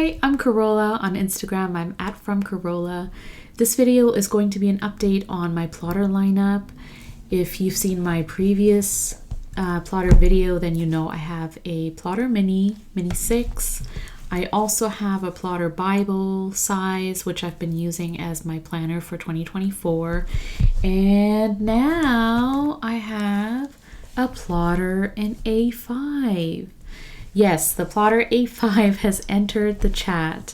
Hi, I'm Carola. On Instagram, I'm at From Carola. This video is going to be an update on my plotter lineup. If you've seen my previous plotter video, then you know I have a plotter mini 6. I also have a plotter Bible size, which I've been using as my planner for 2024. And now I have a plotter in A5. Yes, the plotter A5 has entered the chat.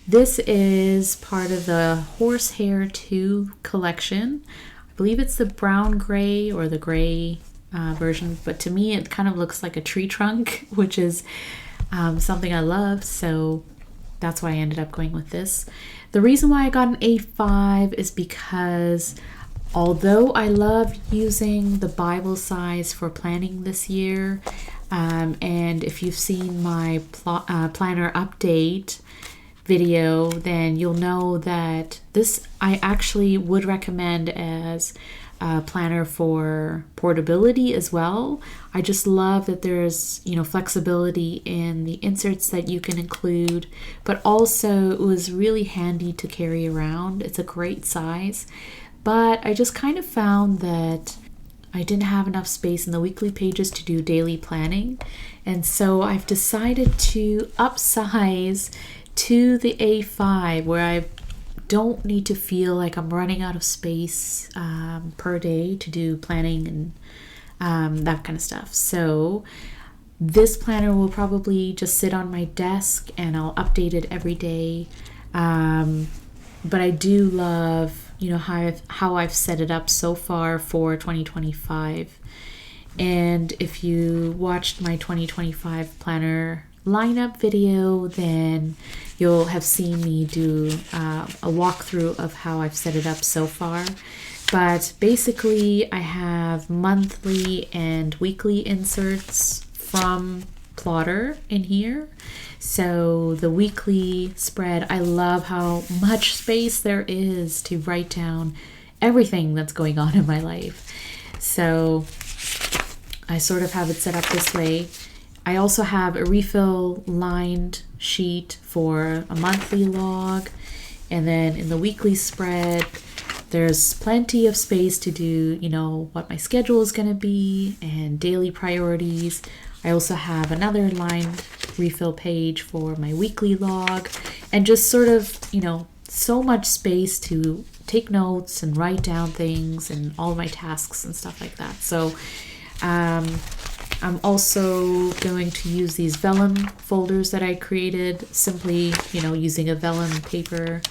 This is part of the Horsehair 2 collection. I believe it's the brown gray or the gray version, but to me it kind of looks like a tree trunk, which is something I love, so that's why I ended up going with this. The reason why I got an A5 is because although I love using the Bible size for planning this year, and if you've seen my planner update video, then you'll know that this I actually would recommend as a planner for portability as well. I just love that there's, flexibility in the inserts that you can include, but also it was really handy to carry around. It's a great size, but I just kind of found that I didn't have enough space in the weekly pages to do daily planning, and so I've decided to upsize to the A5 where I don't need to feel like I'm running out of space per day to do planning and that kind of stuff. So this planner will probably just sit on my desk and I'll update it every day. But I do love how I've set it up so far for 2025. And if you watched my 2025 planner lineup video, then you'll have seen me do a walkthrough of how I've set it up so far. But basically I have monthly and weekly inserts from Plotter in here. So the weekly spread, I love how much space there is to write down everything that's going on in my life. So I sort of have it set up this way. I also have a refill lined sheet for a monthly log, and then in the weekly spread there's plenty of space to do what my schedule is going to be and daily priorities. I also have another lined refill page for my weekly log, and just sort of so much space to take notes and write down things and all my tasks and stuff like that. So I'm also going to use these vellum folders that I created, simply, using a vellum paper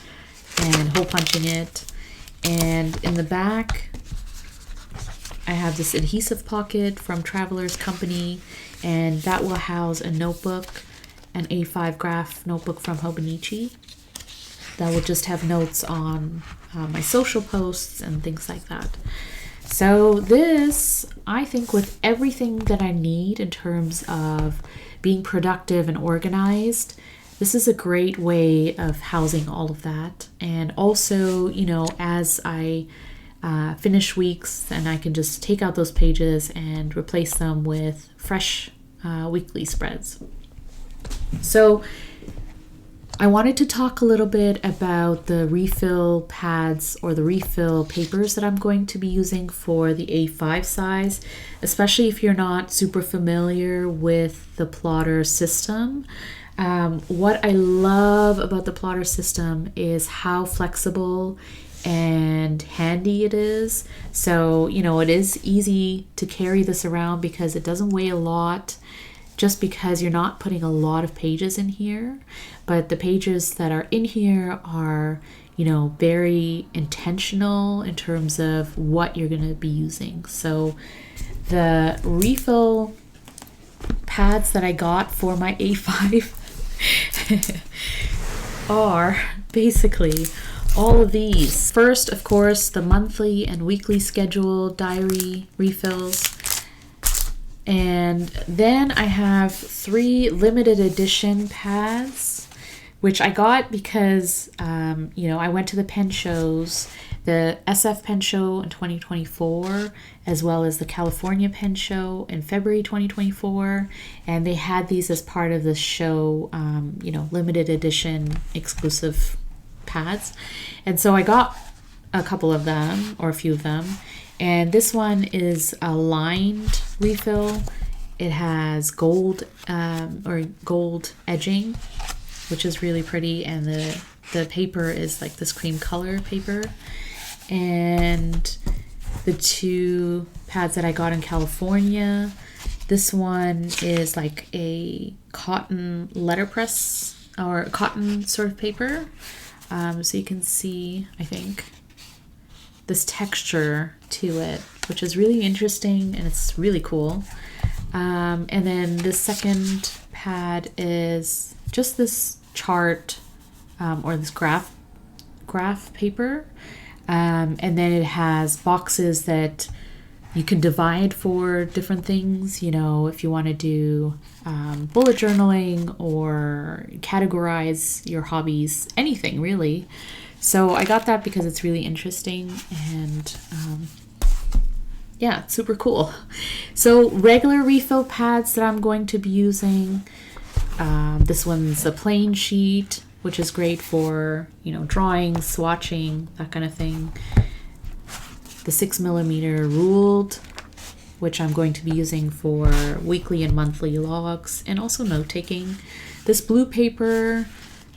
and hole punching it. And in the back, I have this adhesive pocket from Traveler's Company, and that will house a notebook, an A5 graph notebook from Hobonichi. That will just have notes on my social posts and things like that. So this, I think, with everything that I need in terms of being productive and organized, this is a great way of housing all of that. And also, as I finish weeks, and I can just take out those pages and replace them with fresh weekly spreads. So I wanted to talk a little bit about the refill pads or the refill papers that I'm going to be using for the A5 size, especially if you're not super familiar with the plotter system. What I love about the plotter system is how flexible and handy it is. So, it is easy to carry this around because it doesn't weigh a lot, just because you're not putting a lot of pages in here. But the pages that are in here are, very intentional in terms of what you're going to be using. So the refill pads that I got for my A5 are basically all of these. First, of course, the monthly and weekly schedule diary refills. And then I have 3 limited edition pads, which I got because, I went to the pen shows the SF Pen Show in 2024, as well as the California Pen Show in February 2024. And they had these as part of the show, limited edition exclusive pads. And so I got a couple of them, or a few of them. And this one is a lined refill. It has gold gold edging, which is really pretty, and the paper is like this cream color paper. And the two pads that I got in California, this one is like a cotton letterpress or cotton sort of paper. So you can see, I think, this texture to it, which is really interesting and it's really cool. And then the second pad is just this chart or this graph paper. And then it has boxes that you can divide for different things, if you want to do bullet journaling or categorize your hobbies, anything really. So I got that because it's really interesting and yeah, it's super cool. So regular refill pads that I'm going to be using, this one's a plain sheet, which is great for, drawing, swatching, that kind of thing. The 6mm ruled, which I'm going to be using for weekly and monthly logs and also note-taking. This blue paper,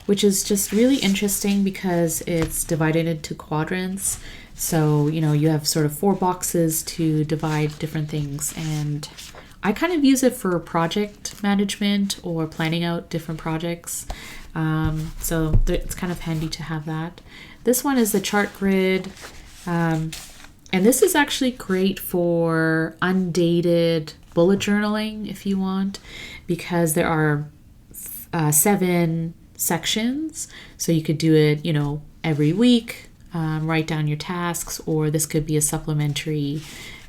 which is just really interesting because it's divided into quadrants. So, you have sort of 4 boxes to divide different things. And I kind of use it for project management or planning out different projects. So it's kind of handy to have that. This one is the chart grid. And this is actually great for undated bullet journaling if you want, because there are 7 sections. So you could do it, every week, write down your tasks, or this could be a supplementary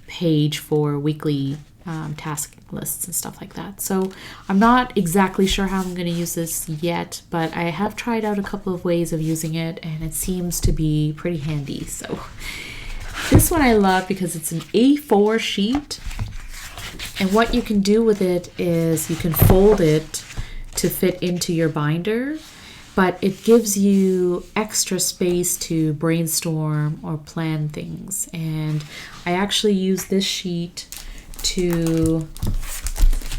page for weekly task lists and stuff like that. So I'm not exactly sure how I'm going to use this yet, but I have tried out a couple of ways of using it and it seems to be pretty handy. So this one I love because it's an A4 sheet, and what you can do with it is you can fold it to fit into your binder, but it gives you extra space to brainstorm or plan things. And I actually use this sheet to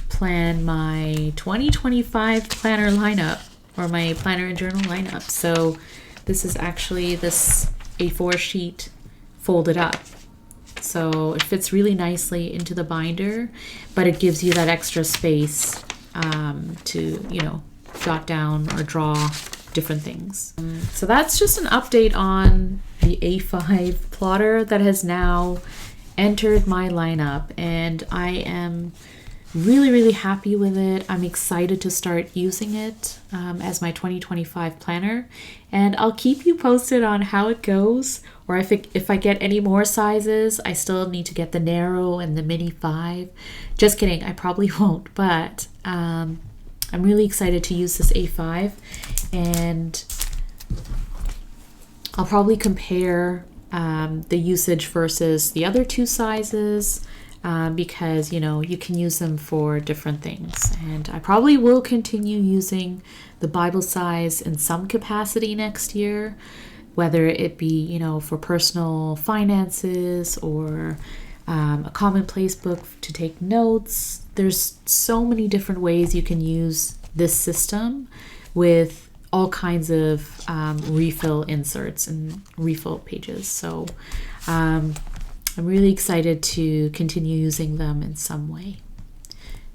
plan my 2025 planner lineup, or my planner and journal lineup. So this is actually this A4 sheet folded up. So it fits really nicely into the binder, but it gives you that extra space to, jot down or draw different things. So that's just an update on the A5 plotter that has now entered my lineup, and I am really, really happy with it. I'm excited to start using it as my 2025 planner, and I'll keep you posted on how it goes, or if I get any more sizes. I still need to get the narrow and the mini 5. Just kidding, I probably won't, but I'm really excited to use this A5, and I'll probably compare the usage versus the other 2 sizes because you can use them for different things. And I probably will continue using the Bible size in some capacity next year, whether it be for personal finances or a commonplace book to take notes. There's so many different ways you can use this system with all kinds of refill inserts and refill pages. So I'm really excited to continue using them in some way.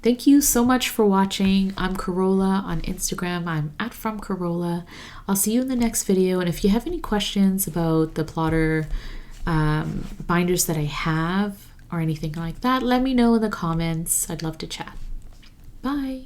Thank you so much for watching. I'm Carola on Instagram. I'm @FromCarola. I'll see you in the next video. And if you have any questions about the plotter binders that I have or anything like that, let me know in the comments. I'd love to chat. Bye.